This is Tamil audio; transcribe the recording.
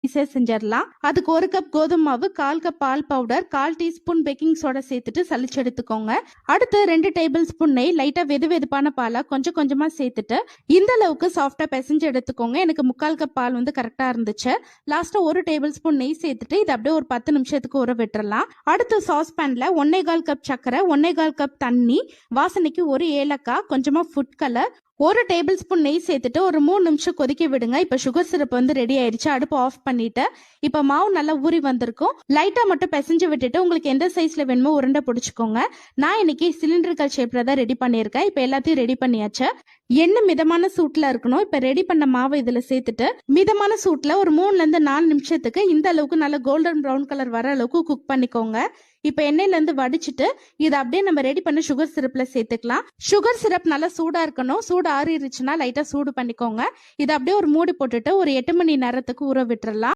ஈஸியா செஞ்சிடலாம். அதுக்கு 1 கப் கோதுமை மாவு, 1/4 கப் பால் பவுடர், 1/4 டீஸ்பூன் பேக்கிங் சோடா சேர்த்துட்டு சலிச்சு எடுத்துக்கோங்க. அடுத்து 2 டேபிள் ஸ்பூன் நெய் லைட்டா வெதுவெதுப்பான பாலா கொஞ்சம் கொஞ்சமா சேர்த்துட்டு இந்த அளவுக்கு சாஃப்டா பிசைஞ்சு எடுத்துக்கோங்க. எனக்கு 3/4 கப் பால் கரெக்டா இருந்துச்சு. லாஸ்டா 1 டேபிள் ஸ்பூன் நெய் சேர்த்துட்டு இது அப்படியே ஒரு 10 நிமிஷத்துக்கு ஊற விட்டுறலாம். அடுத்து சாஸ் பேன்ல 1/4 கப் சர்க்கரை, 1/4 கப் தண்ணி, வாசனைக்கு 1 ஏலக்காய், கொஞ்சமா ஃபுட் கலர், 1 டேபிள் ஸ்பூன் நெய் சேர்த்துட்டு ஒரு 3 நிமிஷம் கொதிக்க விடுங்க. இப்ப சுகர் சிரப் ரெடி ஆயிடுச்சு. அடுப்பு ஆஃப் பண்ணிட்டு இப்ப மாவு நல்லா ஊறி வந்திருக்கும். லைட்டா மட்டும் பிசைஞ்சு விட்டுட்டு உங்களுக்கு எந்த சைஸ்ல வேணுமோ உருண்டை பிடிச்சுக்கோங்க. நான் இன்னைக்கு சிலிண்டரிக்கல் ஷேப்ல தான் ரெடி பண்ணியிருக்கேன். இப்ப எல்லாத்தையும் ரெடி பண்ணியாச்சு. எண்ணெய் மிதமான சூட்ல இருக்கணும். இப்ப ரெடி பண்ண மாவை இதுல சேர்த்துட்டு மிதமான சூட்ல ஒரு 3ல இருந்து 4 நிமிஷத்துக்கு இந்த அளவுக்கு நல்ல கோல்டன் ப்ரௌன் கலர் வர அளவுக்கு குக் பண்ணிக்கோங்க. இப்ப எண்ணெயில இருந்து வடிச்சிட்டு இதை அப்படியே நம்ம ரெடி பண்ண சுகர் சிரப்ல சேர்த்துக்கலாம். சுகர் சிரப் நல்லா சூடா இருக்கணும். சூடு ஆறிடுச்சுன்னா லைட்டா சூடு பண்ணிக்கோங்க. இதை அப்படியே ஒரு மூடி போட்டுட்டு ஒரு 8 மணி நேரத்துக்கு ஊற விட்டுறலாம்.